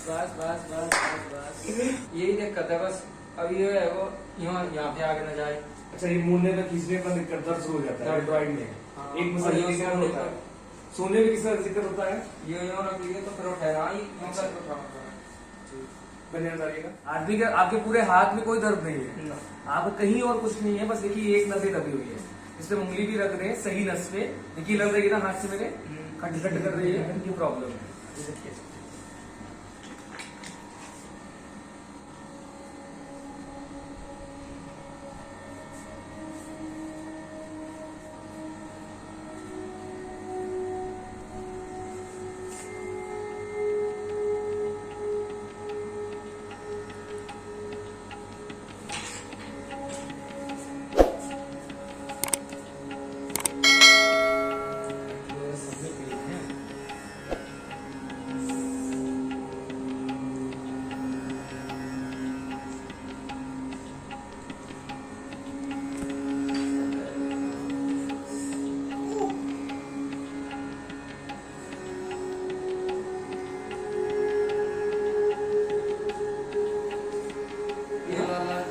बस बस बस बस बस यही दिक्कत है बस। अब ये है वो यहाँ पे आगे न जाए। अच्छा, ये मुड़ने में खींचने पर दिक्कत दर्द शुरू हो जाता है ड्राइंग में। हाँ, एक मसला ये क्या होता है, सोने में किस तरह दिक्कत होता है? ये यूँ रख लिए तो फिर ठहरा ही यूँ करके उठाना। बनिया बताइएगा। आदमी का आपके पूरे हाथ में कोई दर्द नहीं है, आप कहीं और कुछ नहीं है, बस देखिए एक नस दबी हुई है, इसमें उंगली भी रख रहे हैं सही नस पे। देखिए लग रही है ना हाथ से मेरे खट खट कर रही है, ये प्रॉब्लम है।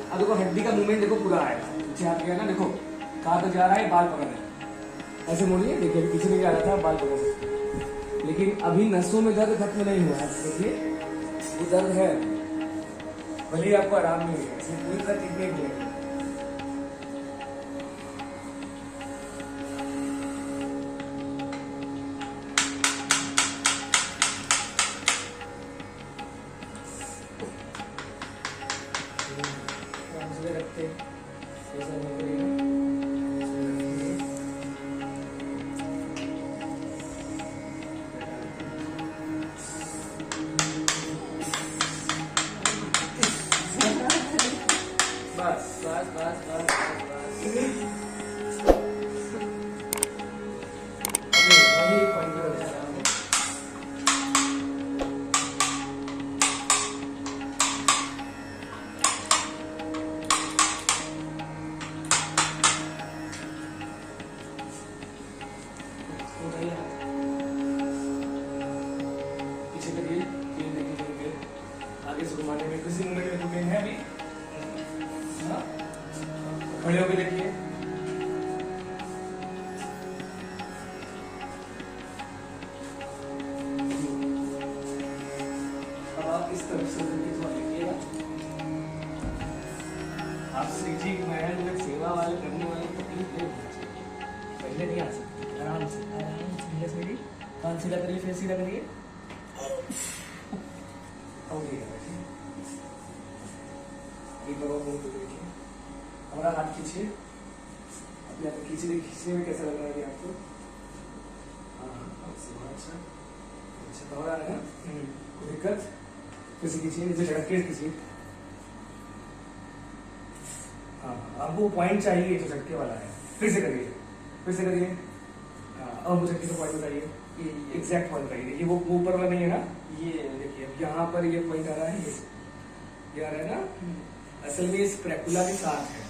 अब देखो हड्डी का मूवमेंट देखो पूरा आएगा, पीछे हाथ गया ना, देखो कहाँ तक जा रहा है, बाल पकड़ रहे हैं। ऐसे मोड़िए, देखिए पीछे नहीं जा रहा था, बाल पकड़ सकते हैं। लेकिन अभी नसों में दर्द खत्म नहीं हुआ है, देखिए वो दर्द है, भले ही आपको आराम नहीं है, इसमें पूरी तरह ट्रीटमेंट मिलेगी। रखते बस बस बस बस पीछे करिए, आगे से घुमाने में किसी मूवमेंट में पेन है अभी? खड़े होकर देखिए, अब आप इस तरफ से देखिएगा। आप श्री जी महल में सेवा वाले करने वाले पहले नहीं आ सकते, आराम से कान सीधा करिए, फिर सीधा करिए। हमारा हाथ खींचिए, अपने आप खींचने में कैसा लग रहा है आपको? अच्छा अच्छा, तो है ना, कोई दिक्कत? फिर से खींचिए, नीचे झटक के खींचिए। हाँ, अब वो पॉइंट चाहिए जो झटके वाला है, फिर से करिए, फिर से करिए। हाँ, अब मुझे झटके का पॉइंट बताइए, एग्जैक्ट पॉइंट बताइए। ये वो ऊपर वाला नहीं है ना, ये देखिए अब यहाँ पर ये पॉइंट आ रहा है, ये आ रहा है ना, असल में ये स्क्रैपुला के साथ है,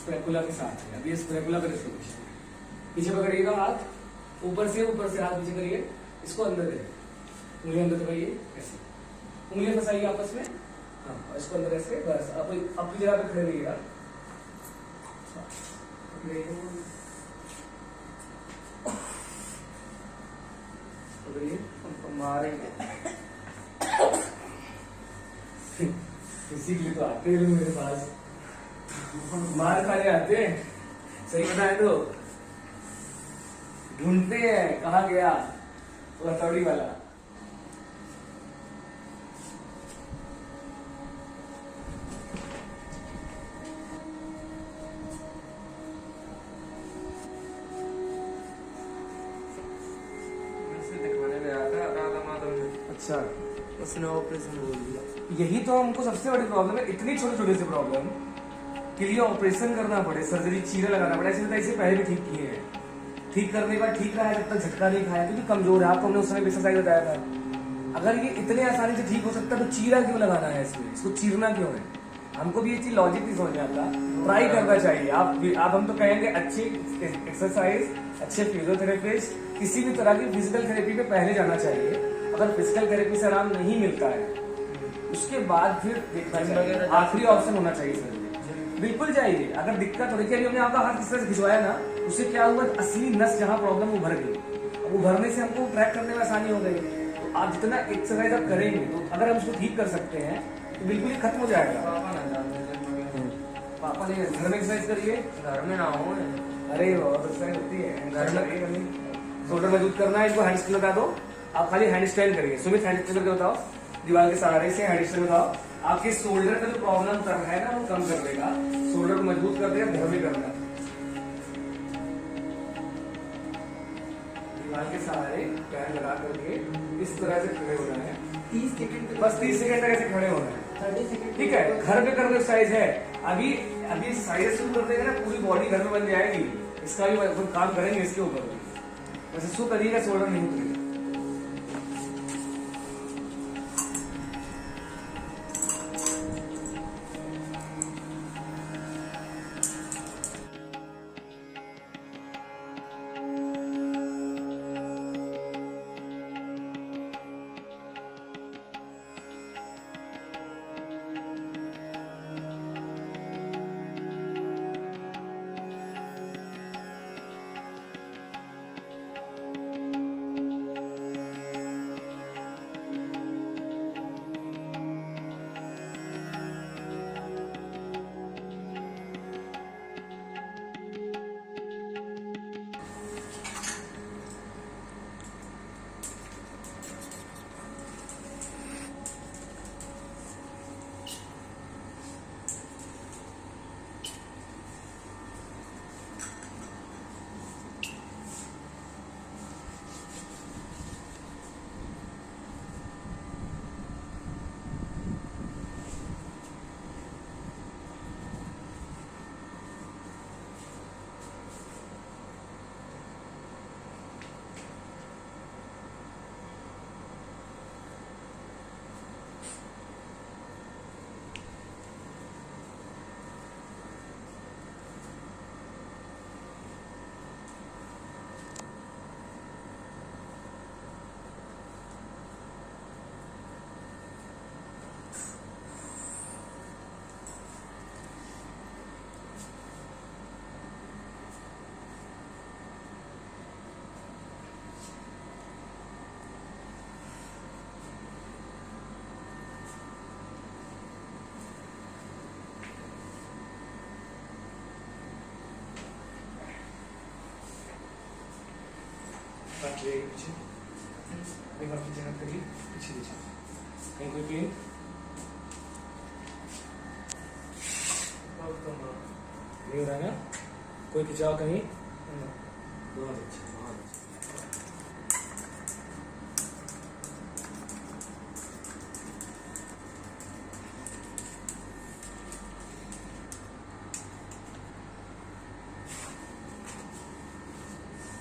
स्क्रैपुला के साथ है। अब ये स्क्रैपुला का डिस्ट्रीब्यूशन, पीछे पकड़िएगा हाथ, ऊपर से हाथ पीछे करिए, इसको अंदर करिए, उंगली अंदर दबाइए, ऐसे उंगलियां फंसाइए आपस में। हाँ, और इसको अंदर ऐसे, बस आप अपनी जगह पे खड़े रहिएगा। मारेंगे इसी के लिए तो आते हैं मेरे पास, मार खाने आते हैं। सही बताए तो ढूंढते हैं कहाँ गया वो हथौड़ी वाला। अच्छा, उसने ऑपरेशन बोल दिया। यही तो हमको सबसे बड़ी प्रॉब्लम है, इतनी छोटे छोटे से प्रॉब्लम के लिए ऑपरेशन करना पड़े, सर्जरी, चीरा लगाना पड़े। ऐसे इसे पहले भी ठीक किए हैं, ठीक करने के बाद ठीक रहा है, जब तक झटका नहीं खाया, क्योंकि कमजोर है। आपको हमने उस समय एक्सरसाइज बताया था। अगर ये इतने आसानी से ठीक हो सकता है तो चीरा क्यों लगाना है इसमें, इसको चीरना क्यों है? हमको भी ये चीज लॉजिक नहीं समझ में आता। ट्राई करना चाहिए। आप हम तो कहेंगे अच्छी एक्सरसाइज, अच्छे फिजियोथेरेपिस्ट, किसी भी तरह की फिजिकल थेरेपी पे पहले जाना चाहिए। अगर फिजिकल थेरेपी से आराम नहीं मिलता है उसके बाद फिर देखना चाहिए, आखिरी ऑप्शन होना चाहिए सर। बिल्कुल जाइए, अगर दिक्कत हो रही है, हमने आपका हाथ किस तरह से खिंचवाया ना, उससे क्या हुआ, असली नस जहाँ प्रॉब्लम वो भर गई, अब वो भरने से हमको ट्रैक करने में आसानी हो गई। तो आप जितना एक्सरसाइज आप करेंगे तो अगर हम उसको ठीक कर सकते हैं तो बिल्कुल ही खत्म हो जाएगा। पापा ने घर में एक्सरसाइज करिए, घर में ना हो। अरे बहुत एक्सरसाइज होती है घर में। शोल्डर मजबूत करना है, इसको हैंड स्टिल लगा दो, आप खाली हैंड स्टैंड करिए। सुमित हैंड स्टैंड करके बताओ, दीवार के सहारे से हैंड स्टैंड बताओ, आपके शोल्डर का जो प्रॉब्लम कर है ना वो कम कर देगा, शोल्डर को मजबूत कर देगा। घर में करना, दीवार के सहारे पैर लगा करके इस तरह से खड़े होना है 30 सेकंड, बस 30 सेकंड तक ऐसे खड़े होना है, 30 सेकंड, ठीक है। घर पे करने एक्सरसाइज है, अभी अभी साइड शुरू कर देगा ना, पूरी बॉडी घर में बन जाएगी। इसका भी काम करेंगे इसके ऊपर, वैसे शू करिएगा, शोल्डर नहीं करिएगा। पीछे एक बार पीछे हाथ करिए, पीछे पीछे कहीं कोई पेन नहीं हो रहा है ना, कोई खिंचाव कहीं, बहुत अच्छा, बहुत अच्छा।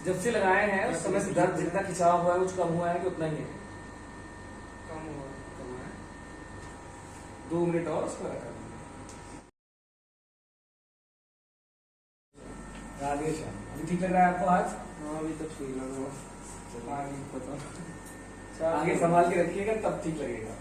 जब से लगाए हैं उस समय से दर्द जितना खिंचाव हुआ है कुछ कम हुआ है कि उतना ही है? कम हुआ है। 2 मिनट और उसको रखा राधे श्याम। अभी ठीक लग रहा है आपको आज? हाँ अभी तक ठीक लग रहा है, आगे पता आगे संभाल के रखिएगा तब ठीक लगेगा।